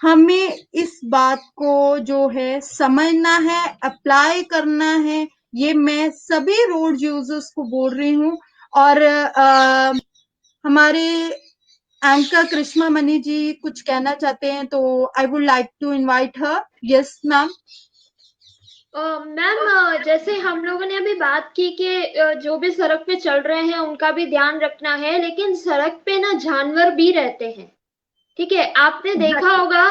हमें इस बात को जो है समझना है, अप्लाई करना है। ये मैं सभी रोड यूजर्स को बोल रही हूँ। और हमारे एंकर करिश्मा मनी जी कुछ कहना चाहते हैं, तो I would like to invite her. Yes ma'am. Ma'am, जैसे हम लोगों ने अभी बात की कि जो भी सड़क पे चल रहे हैं उनका भी ध्यान रखना है, लेकिन सड़क पे ना जानवर भी रहते हैं। ठीक है, आपने देखा होगा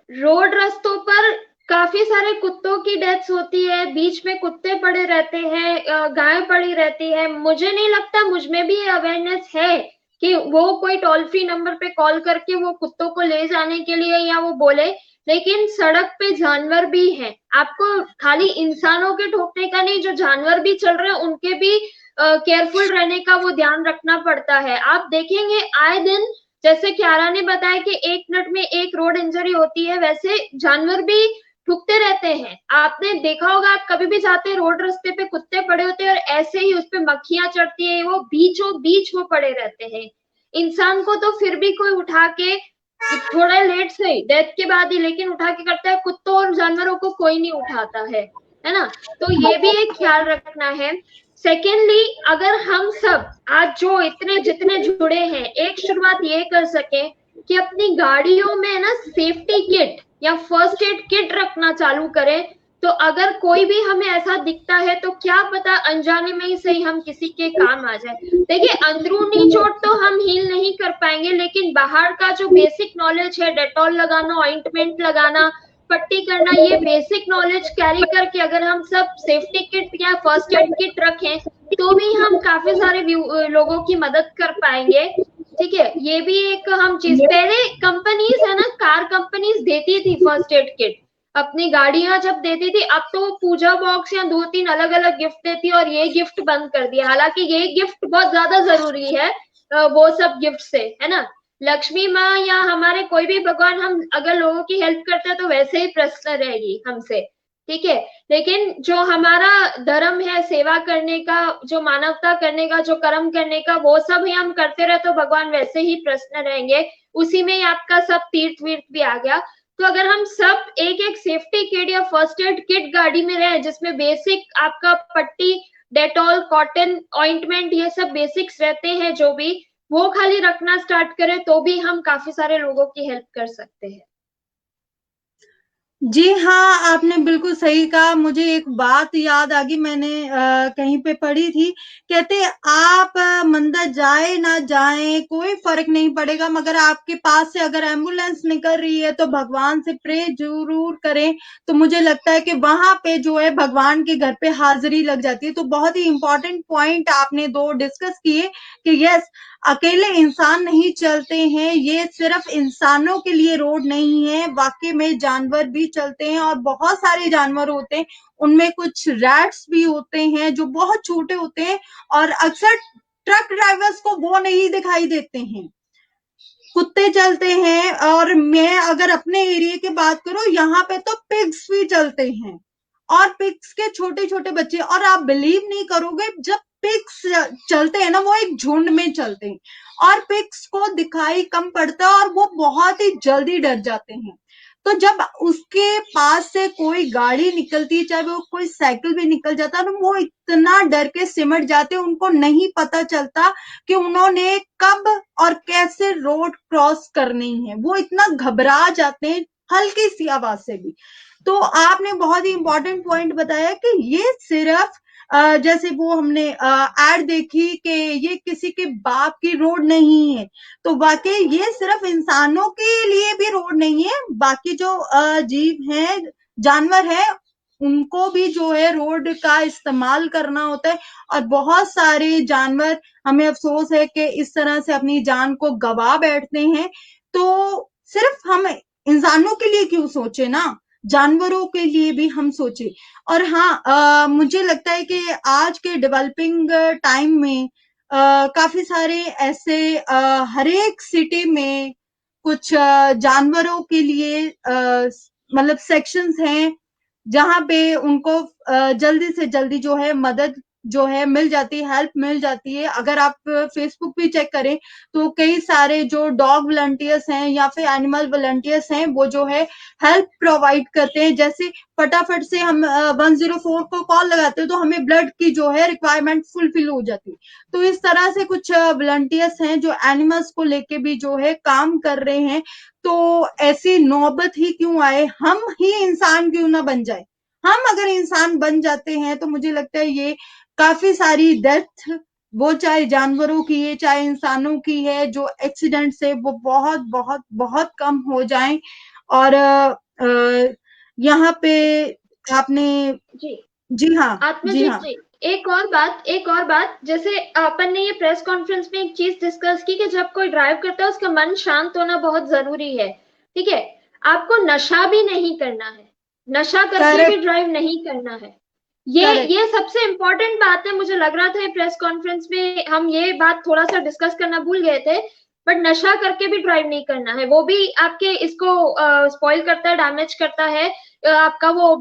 रोड रास्तों पर काफी सारे कुत्तों की डेथ्स होती है, बीच में कुत्ते पड़े रहते हैं, गाय पड़ी रहती है। मुझे नहीं लगता, मुझ में भी अवेयरनेस है कि वो कोई टोल फ्री नंबर पे कॉल करके वो कुत्तों को ले जाने के लिए या वो बोले। लेकिन सड़क पे जानवर भी हैं, आपको खाली इंसानों के ठोकने का नहीं, जो जानवर भी चल रहे हैं उनके भी केयरफुल रहने का वो ध्यान रखना पड़ता है। आप देखेंगे आए दिन, जैसे क्यारा ने बताया कि 1 मिनट में एक रोड इंजरी होती है, वैसे जानवर भी ठुकते रहते हैं। आपने देखा होगा, आप कभी भी जाते हैं रोड रास्ते पे कुत्ते पड़े होते हैं और ऐसे ही उस पे मक्खियां चढ़ती है, वो बीचों बीच वो पड़े रहते हैं। इंसान को तो फिर भी कोई उठा के, थोड़ा लेट से डेथ के बाद ही लेकिन उठा के करता है, कुत्तों और जानवरों को कोई नहीं उठाता है ना। तो ये भी एक ख्याल रखना है। सेकेंडली, अगर हम सब आज जो इतने जितने जुड़े हैं, एक शुरुआत ये कर सके कि अपनी गाड़ियों में ना सेफ्टी किट या फर्स्ट एड किट रखना चालू करें। तो अगर कोई भी हमें ऐसा दिखता है तो क्या पता अनजाने में ही सही हम किसी के काम आ जाए। देखिए, अंदरूनी चोट तो हम हील नहीं कर पाएंगे, लेकिन बाहर का जो बेसिक नॉलेज है, डेटॉल लगाना, ऑइंटमेंट लगाना, पट्टी करना, ये बेसिक नॉलेज कैरी करके अगर हम सब सेफ्टी किट या फर्स्ट एड किट रखें तो भी हम काफी सारे लोगों की मदद कर पाएंगे। ठीक है, ये भी एक हम चीज, पहले कंपनीज है ना, कार कंपनीज देती थी फर्स्ट एड किट, अपनी गाड़ियां जब देती थी। अब तो वो पूजा बॉक्स या 2-3 अलग अलग गिफ्ट देती है, और ये गिफ्ट बंद कर दिया। हालांकि ये गिफ्ट बहुत ज्यादा जरूरी है, वो सब गिफ्ट से, है ना। लक्ष्मी माँ या हमारे कोई भी भगवान, हम अगर लोगों की हेल्प करते हैं तो वैसे ही प्रश्न रहेगी हमसे। ठीक है, लेकिन जो हमारा धर्म है सेवा करने का, जो मानवता करने का, जो कर्म करने का, वो सब ही हम करते रहे तो भगवान वैसे ही प्रश्न रहेंगे। उसी में ही आपका सब तीर्थ वीर्थ भी आ गया। तो अगर हम सब एक एक सेफ्टी किट या फर्स्ट एड किट गाड़ी में रहे, जिसमें बेसिक आपका पट्टी, डेटॉल, कॉटन, ऑइंटमेंट, ये सब बेसिक्स रहते हैं, जो भी वो खाली रखना स्टार्ट करें तो भी हम काफी सारे लोगों की हेल्प कर सकते हैं। जी हाँ, आपने बिल्कुल सही कहा। मुझे एक बात याद आ गई, मैंने कहीं पे पढ़ी थी। कहते आप मंदिर जाए ना जाए कोई फर्क नहीं पड़ेगा, मगर आपके पास से अगर एम्बुलेंस निकल रही है तो भगवान से प्रे जरूर करें। तो मुझे लगता है कि वहां पे जो है भगवान के घर पे हाजिरी लग जाती है। तो बहुत ही इंपॉर्टेंट पॉइंट आपने दो डिस्कस किए कि यस, अकेले इंसान नहीं चलते हैं, ये सिर्फ इंसानों के लिए रोड नहीं है, वाकई में जानवर भी चलते हैं और बहुत सारे जानवर होते हैं। उनमें कुछ रैट्स भी होते हैं जो बहुत छोटे होते हैं और अक्सर ट्रक ड्राइवर्स को वो नहीं दिखाई देते हैं। कुत्ते चलते हैं, और मैं अगर अपने एरिया की बात करूं, यहाँ पे तो पिग्स भी चलते हैं और पिग्स के छोटे छोटे बच्चे। और आप बिलीव नहीं करोगे, जब पिग्स चलते हैं ना, वो एक झुंड में चलते हैं और पिग्स को दिखाई कम पड़ता है और वो बहुत ही जल्दी डर जाते हैं। तो जब उसके पास से कोई गाड़ी निकलती है, चाहे वो कोई साइकिल भी निकल जाता है, तो वो इतना डर के सिमट जाते हैं, उनको नहीं पता चलता कि उन्होंने कब और कैसे रोड क्रॉस करनी है। वो इतना घबरा जाते हैं हल्की सी आवाज से भी। तो आपने बहुत ही इंपॉर्टेंट पॉइंट बताया कि ये सिर्फ जैसे वो हमने एड देखी कि ये किसी के बाप की रोड नहीं है, तो वाकई ये सिर्फ इंसानों के लिए भी रोड नहीं है, बाकी जो जीव हैं, जानवर हैं, उनको भी जो है रोड का इस्तेमाल करना होता है। और बहुत सारे जानवर, हमें अफसोस है कि इस तरह से अपनी जान को गवा बैठते हैं। तो सिर्फ हम इंसानों के लिए क्यों सोचे ना, जानवरों के लिए भी हम सोचे। और हाँ, मुझे लगता है कि आज के डेवलपिंग टाइम में काफी सारे ऐसे हर एक सिटी में कुछ जानवरों के लिए मतलब सेक्शंस हैं जहां पे उनको जल्दी से जल्दी जो है मदद जो है मिल जाती है, हेल्प मिल जाती है। अगर आप फेसबुक पे चेक करें तो कई सारे जो डॉग वॉलंटियर्स हैं या फिर एनिमल वॉलंटियर्स हैं, वो जो है हेल्प प्रोवाइड करते हैं। जैसे फटाफट से हम 104 को कॉल लगाते हैं तो हमें ब्लड की जो है रिक्वायरमेंट फुलफिल हो जाती है। तो इस तरह से कुछ वॉलंटियर्स हैं जो एनिमल्स को लेके भी जो है काम कर रहे हैं। तो ऐसी नौबत ही क्यों आए, हम ही इंसान क्यों ना बन जाए। हम अगर इंसान बन जाते हैं तो मुझे लगता है ये काफी सारी डेथ, वो चाहे जानवरों की है चाहे इंसानों की है, जो एक्सीडेंट से वो बहुत बहुत बहुत कम हो जाएं। और यहाँ पे आपने, जी जी हाँ, जी आत्मजीत हाँ, जी, एक और बात, जैसे अपन ने ये प्रेस कॉन्फ्रेंस में एक चीज डिस्कस की कि जब कोई ड्राइव करता है उसका मन शांत होना बहुत जरूरी है। ठीक है, आपको नशा भी नहीं करना है, नशा करके भी करेक्ट, ड्राइव नहीं करना है। ये करेक्ट, ये सबसे इम्पोर्टेंट बात है। मुझे लग रहा था ये प्रेस कॉन्फ्रेंस में हम ये बात थोड़ा सा डिस्कस करना भूल गए थे। बट नशा करके भी ड्राइव नहीं करना है, वो भी आपके इसको स्पॉइल करता है, डैमेज करता है। आपका वो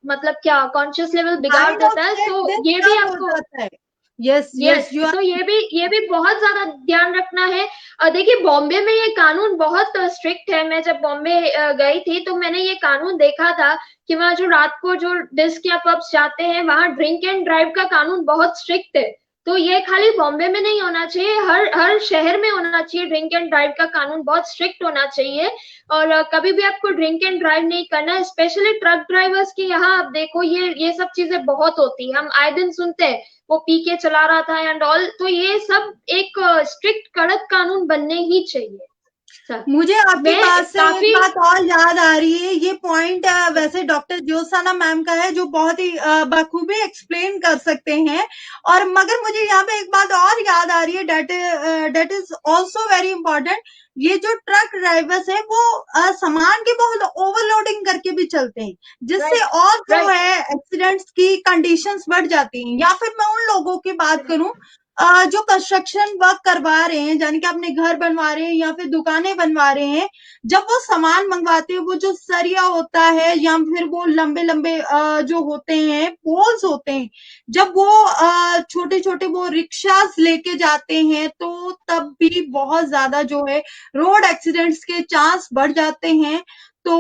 मतलब क्या कॉन्शियस लेवल बिगाड़ माइंड और देता है, सेट तो ये भी डिस्टर्ब हो आपको, जाता है। यस, यस, यस, यू तो आर, ये भी बहुत ज्यादा ध्यान रखना है। देखिए बॉम्बे में ये कानून बहुत स्ट्रिक्ट है। मैं जब बॉम्बे गई थी तो मैंने ये कानून देखा था कि वहाँ जो रात को जो डिस्क या पब्स जाते हैं वहां ड्रिंक एंड ड्राइव का कानून बहुत स्ट्रिक्ट है। तो ये खाली बॉम्बे में नहीं होना चाहिए, हर हर शहर में होना चाहिए। ड्रिंक एंड ड्राइव का कानून बहुत स्ट्रिक्ट होना चाहिए। और कभी भी आपको ड्रिंक एंड ड्राइव नहीं करना है, स्पेशली ट्रक ड्राइवर्स की। यहाँ आप देखो ये सब चीजें बहुत होती है, हम आए दिन सुनते हैं वो पी के चला रहा था एंड ऑल। तो ये सब एक स्ट्रिक्ट कड़क कानून बनने ही चाहिए सर। मुझे आपकी मैं बात से एक काफी, बात और याद आ रही है। ये पॉइंट वैसे डॉक्टर ज्योत्सना मैम का है जो बहुत ही बखूबी एक्सप्लेन कर सकते हैं। और मगर मुझे यहाँ पे एक बात और याद आ रही है, date is also very important. ये जो ट्रक ड्राइवर्स हैं वो सामान की बहुत ओवरलोडिंग करके भी चलते हैं, जिससे राइट, और जो राइट, है एक्सीडेंट्स की कंडीशंस बढ़ जाती हैं। या फिर मैं उन लोगों की बात करूं जो कंस्ट्रक्शन वर्क करवा रहे हैं, यानी कि अपने घर बनवा रहे हैं या फिर दुकानें बनवा रहे हैं, जब वो सामान मंगवाते हैं, वो जो सरिया होता है या फिर वो लंबे लंबे जो होते हैं पोल्स होते हैं, जब वो छोटे छोटे वो रिक्शास लेके जाते हैं तो तब भी बहुत ज्यादा जो है रोड एक्सीडेंट्स के चांस बढ़ जाते हैं। तो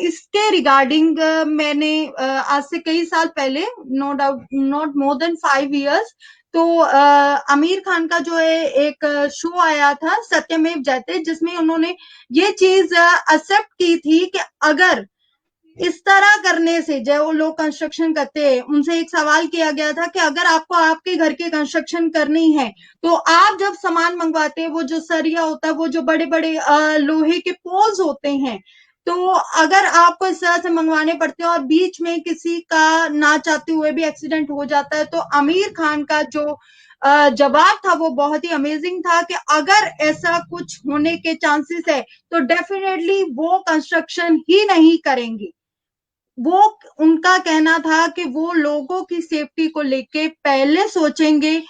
इसके रिगार्डिंग मैंने आज से कई साल पहले, no doubt not more than 5 years, तो आमिर खान का जो है एक शो आया था सत्यमेव जयते, जिसमें उन्होंने ये चीज एक्सेप्ट की थी कि अगर इस तरह करने से, जो लोग कंस्ट्रक्शन करते हैं उनसे एक सवाल किया गया था कि अगर आपको आपके घर की कंस्ट्रक्शन करनी है तो आप जब सामान मंगवाते हैं, वो जो सरिया होता है, वो जो बड़े बड़े लोहे के पोल्स होते हैं, तो अगर आपको इस तरह से मंगवाने पड़ते हैं और बीच में किसी का ना चाहते हुए भी एक्सीडेंट हो जाता है, तो आमिर खान का जो जवाब था वो बहुत ही अमेजिंग था कि अगर ऐसा कुछ होने के चांसेस है तो डेफिनेटली वो कंस्ट्रक्शन ही नहीं करेंगे। वो, उनका कहना था कि वो लोगों की सेफ्टी को लेके पहले सोचेंगे,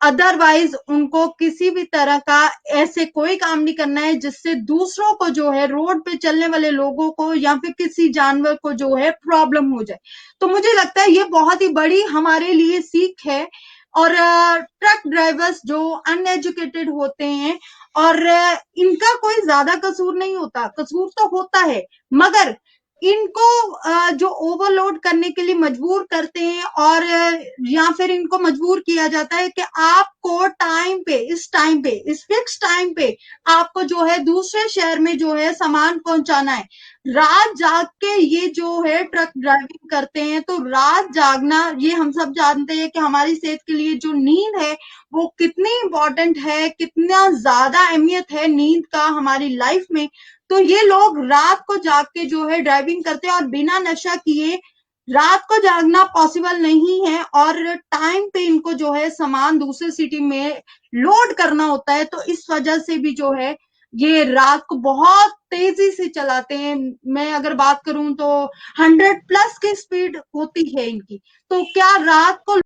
अदरवाइज उनको किसी भी तरह का ऐसे कोई काम नहीं करना है जिससे दूसरों को जो है रोड पे चलने वाले लोगों को या फिर किसी जानवर को जो है प्रॉब्लम हो जाए। तो मुझे लगता है ये बहुत ही बड़ी हमारे लिए सीख है। और ट्रक ड्राइवर्स जो अनएजुकेटेड होते हैं और इनका कोई ज्यादा कसूर नहीं होता, कसूर तो होता है, मगर इनको जो ओवरलोड करने के लिए मजबूर करते हैं और या फिर इनको मजबूर किया जाता है कि आपको टाइम पे, इस टाइम पे, इस फिक्स टाइम पे आपको जो है दूसरे शहर में जो है सामान पहुंचाना है। रात जाग के ये जो है ट्रक ड्राइविंग करते हैं, तो रात जागना, ये हम सब जानते हैं कि हमारी सेहत के लिए जो नींद है वो कितनी इंपॉर्टेंट है, कितना ज्यादा अहमियत है नींद का हमारी लाइफ में। तो ये लोग रात को जाग के जो है ड्राइविंग करते हैं और बिना नशा किए रात को जागना पॉसिबल नहीं है, और टाइम पे इनको जो है सामान दूसरे सिटी में लोड करना होता है। तो इस वजह से भी जो है ये रात को बहुत तेजी से चलाते हैं। मैं अगर बात करूं तो 100 प्लस की स्पीड होती है इनकी। तो क्या रात को